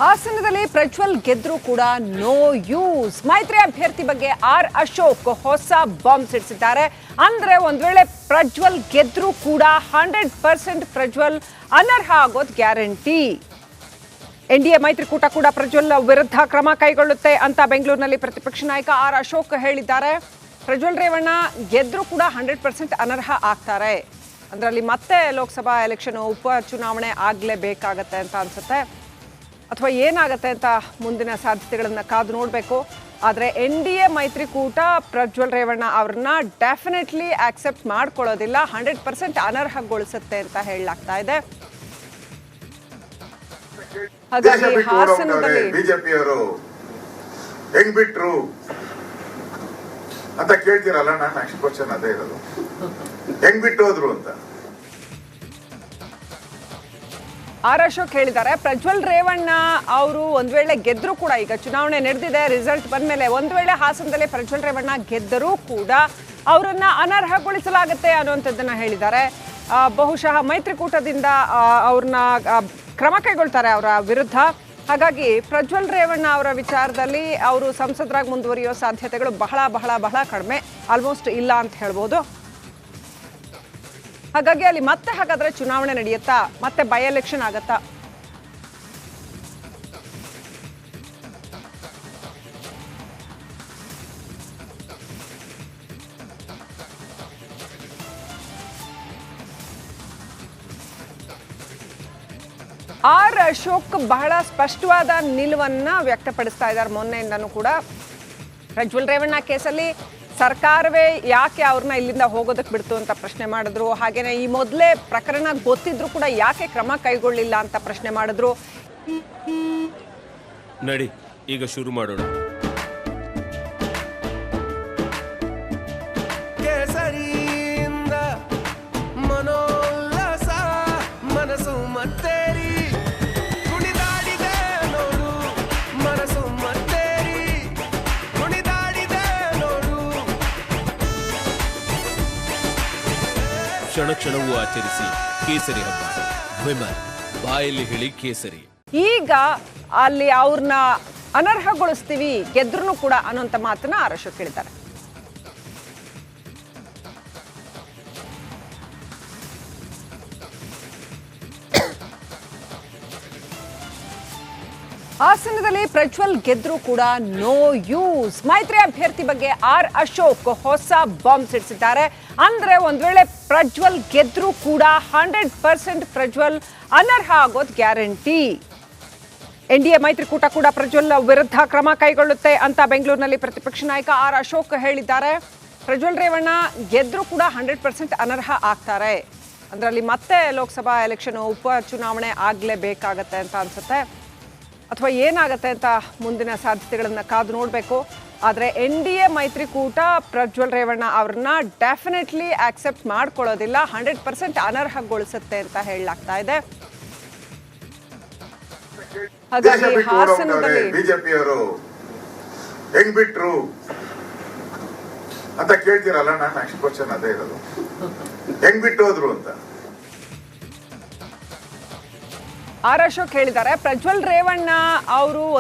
ಹಾಸನದಲ್ಲಿ ಪ್ರಜ್ವಲ್ ಗೆದ್ರು ಕೂಡ no use. ಮೈತ್ರಿ ಅಭ್ಯರ್ಥಿ ಬಗ್ಗೆ ಆರ್ ಅಶೋಕ್ ಹೊಸ ಬಾಂಬ್ ಸಿಡಿಸಿದ್ದಾರೆ. ಅಂದ್ರೆ ಒಂದ್ ವೇಳೆ ಪ್ರಜ್ವಲ್ ಗೆದ್ರು ಕೂಡ 100% ಪ್ರಜ್ವಲ್ ಅನರ್ಹ ಆಗೋದು ಗ್ಯಾರಂಟಿ. ಎನ್ಡಿಎ ಮೈತ್ರಿಕೂಟ ಕೂಡ ಪ್ರಜ್ವಲ್ ವಿರುದ್ಧ ಕ್ರಮ ಕೈಗೊಳ್ಳುತ್ತೆ ಅಂತ ಬೆಂಗಳೂರಿನಲ್ಲಿ ಪ್ರತಿಪಕ್ಷ ನಾಯಕ ಆರ್ ಅಶೋಕ್ ಹೇಳಿದ್ದಾರೆ. ಪ್ರಜ್ವಲ್ ರೇವಣ್ಣ ಗೆದ್ರು ಕೂಡ 100% ಅನರ್ಹ ಆಗ್ತಾರೆ. ಅದರಲ್ಲಿ ಮತ್ತೆ ಲೋಕಸಭಾ ಎಲೆಕ್ಷನ್ ಉಪ ಚುನಾವಣೆ ಆಗ್ಲೇಬೇಕಾಗತ್ತೆ ಅಂತ ಅನ್ಸುತ್ತೆ. ಅಥವಾ ಏನಾಗುತ್ತೆ ಅಂತ ಮುಂದಿನ ಸಾಧ್ಯತೆಗಳನ್ನು ಕಾದು ನೋಡಬೇಕು. ಆದರೆ ಎನ್ಡಿಎ ಮೈತ್ರಿಕೂಟ ಪ್ರಜ್ವಲ್ ರೇವಣ್ಣ ಅವ್ರನ್ನ ಡೆಫಿನೆಟ್ಲಿ ಆಕ್ಸೆಪ್ಟ್ ಮಾಡ್ಕೊಳ್ಳೋದಿಲ್ಲ, 100% ಅನರ್ಹಗೊಳಿಸುತ್ತೆ ಅಂತ ಹೇಳಲಾಗ್ತಾ ಇದೆ. ಹಾಗಾಗಿ ಹಾಸನದಲ್ಲಿ ಬಿಜೆಪಿಯವರು ಹೆಂಗ್ ಬಿಟ್ರು ಅಂತ ಕೇಳ್ತೀರಲ್ಲ, ನಾನು ನೆಕ್ಸ್ಟ್ ಕ್ವಶನ್ ಅದೇ ಇರೋದು, ಹೆಂಗ್ ಬಿಟ್ಟು ಹೋದ್ರು ಅಂತ. ಆರ್ ಅಶೋಕ್ ಹೇಳಿದ್ದಾರೆ ಪ್ರಜ್ವಲ್ ರೇವಣ್ಣ ಅವರು ಒಂದ್ ವೇಳೆ ಗೆದ್ರು ಕೂಡ, ಈಗ ಚುನಾವಣೆ ನಡೆದಿದೆ, ರಿಸಲ್ಟ್ ಬಂದ್ಮೇಲೆ ಒಂದ್ ವೇಳೆ ಹಾಸನದಲ್ಲಿ ಪ್ರಜ್ವಲ್ ರೇವಣ್ಣ ಗೆದ್ದರೂ ಕೂಡ ಅವರನ್ನ ಅನರ್ಹಗೊಳಿಸಲಾಗುತ್ತೆ ಅನ್ನುವಂಥದ್ದನ್ನ ಹೇಳಿದ್ದಾರೆ. ಬಹುಶಃ ಮೈತ್ರಿಕೂಟದಿಂದ ಅವ್ರನ್ನ ಕ್ರಮ ಕೈಗೊಳ್ತಾರೆ ಅವರ ವಿರುದ್ಧ. ಹಾಗಾಗಿ ಪ್ರಜ್ವಲ್ ರೇವಣ್ಣ ಅವರ ವಿಚಾರದಲ್ಲಿ ಅವರು ಸಂಸದರಾಗಿ ಮುಂದುವರಿಯೋ ಸಾಧ್ಯತೆಗಳು ಬಹಳ ಬಹಳ ಬಹಳ ಕಡಿಮೆ, ಆಲ್ಮೋಸ್ಟ್ ಇಲ್ಲ ಅಂತ ಹೇಳ್ಬೋದು. ಹಾಗಾಗಿ ಅಲ್ಲಿ ಮತ್ತೆ ಹಾಗಾದ್ರೆ ಚುನಾವಣೆ ನಡೆಯುತ್ತಾ, ಮತ್ತೆ ಬೈ ಎಲೆಕ್ಷನ್ ಆಗತ್ತಾ? ಆರ್ ಅಶೋಕ್ ಬಹಳ ಸ್ಪಷ್ಟವಾದ ನಿಲುವನ್ನ ವ್ಯಕ್ತಪಡಿಸ್ತಾ ಇದ್ದಾರೆ ಮೊನ್ನೆಯಿಂದನೂ ಕೂಡ. ಪ್ರಜ್ವಲ್ ರೇವಣ್ಣ ಕೇಸಲ್ಲಿ ಸರ್ಕಾರವೇ ಯಾಕೆ ಅವ್ರನ್ನ ಇಲ್ಲಿಂದ ಹೋಗೋದಕ್ಕೆ ಬಿಡ್ತು ಅಂತ ಪ್ರಶ್ನೆ ಮಾಡಿದ್ರು. ಹಾಗೇನೆ ಈ ಮೊದಲೇ ಪ್ರಕರಣ ಗೊತ್ತಿದ್ರು ಕೂಡ ಯಾಕೆ ಕ್ರಮ ಕೈಗೊಳ್ಳಿಲ್ಲ ಅಂತ ಪ್ರಶ್ನೆ ಮಾಡಿದ್ರು. ನಡಿ ಈಗ ಶುರು ಮಾಡೋಣ. ಕೇಸರಿಯಿಂದ ಮನೋಲ್ಲಾಸ ಮನಸ್ಸು ಮತ್ತೇರಿ ಕುಣಿದಾಡಿದೆ ನೋಡು, ಮನಸ್ಸು ಮತ್ತೇರಿ ಕುಣಿದಾಡಿದೆ ನೋಡು. ಕ್ಷಣ ಕ್ಷಣವೂ ಆಚರಿಸಿ ಕೇಸರಿ ಹಬ್ಬ. ವಿಮಲ್ ಬಾಯಲ್ಲಿ ಹೇಳಿ ಕೇಸರಿ. ಈಗ ಅಲ್ಲಿ ಅವ್ರನ್ನ ಅನರ್ಹಗೊಳಿಸ್ತೀವಿ ಗೆದ್ರೂ ಕೂಡ ಅನ್ನೋಂಥ ಮಾತನ್ನ ಆರ್ ಅಶೋಕ್ ಹೇಳಿದ್ದಾರೆ. ಹಾಸನದಲ್ಲಿ ಪ್ರಜ್ವಲ್ ಗೆದ್ರು ಕೂಡ ನೋ ಯೂಸ್. ಮೈತ್ರಿ ಅಭ್ಯರ್ಥಿ ಬಗ್ಗೆ ಆರ್ ಅಶೋಕ್ ಹೊಸ ಬಾಂಬ್ ಸಿಡಿಸಿದ್ದಾರೆ. ಅಂದ್ರೆ ಒಂದ್ ವೇಳೆ ಪ್ರಜ್ವಲ್ ಗೆದ್ರು ಕೂಡ 100% ಪ್ರಜ್ವಲ್ ಅನರ್ಹ ಆಗೋದು ಗ್ಯಾರಂಟಿ. ಎನ್ಡಿಎ ಮೈತ್ರಿಕೂಟ ಕೂಡ ಪ್ರಜ್ವಲ್ ವಿರುದ್ಧ ಕ್ರಮ ಕೈಗೊಳ್ಳುತ್ತೆ ಅಂತ ಬೆಂಗಳೂರಿನಲ್ಲಿ ಪ್ರತಿಪಕ್ಷ ನಾಯಕ ಆರ್ ಅಶೋಕ್ ಹೇಳಿದ್ದಾರೆ. ಪ್ರಜ್ವಲ್ ರೇವಣ್ಣ ಗೆದ್ರು ಕೂಡ 100% ಅನರ್ಹ ಆಗ್ತಾರೆ. ಅದರಲ್ಲಿ ಮತ್ತೆ ಲೋಕಸಭಾ ಎಲೆಕ್ಷನ್ ಉಪ ಚುನಾವಣೆ ಆಗ್ಲೇಬೇಕಾಗತ್ತೆ ಅಂತ ಅನ್ಸುತ್ತೆ. ಅಥವಾ ಏನಾಗುತ್ತೆ ಅಂತ ಮುಂದಿನ ಸಾಧ್ಯತೆಗಳನ್ನು ಕಾದು ನೋಡಬೇಕು. ಆದರೆ ಎನ್ಡಿಎ ಮೈತ್ರಿಕೂಟ ಪ್ರಜ್ವಲ್ ರೇವಣ್ಣ ಅವ್ರನ್ನ ಡೆಫಿನೆಟ್ಲಿ ಆಕ್ಸೆಪ್ಟ್ ಮಾಡ್ಕೊಳ್ಳೋದಿಲ್ಲ, 100% ಅನರ್ಹಗೊಳಿಸುತ್ತೆ ಅಂತ ಹೇಳಲಾಗ್ತಾ ಇದೆ. ಹಾಗಾಗಿ ಹಾಸನದಲ್ಲಿ ಬಿಜೆಪಿಯವರು ಹೆಂಗ್ ಬಿಟ್ರು ಅಂತ ಕೇಳ್ತೀರಲ್ಲ, ನಾನು ನೆಕ್ಸ್ಟ್ ಕ್ವಶನ್ ಅದೇ ಇರೋದು, ಹೆಂಗ್ ಬಿಟ್ಟು ಹೋದ್ರು ಅಂತ. ಆರ್ ಅಶೋಕ್ ಹೇಳಿದ್ದಾರೆ ಪ್ರಜ್ವಲ್ ರೇವಣ್ಣ ಅವರು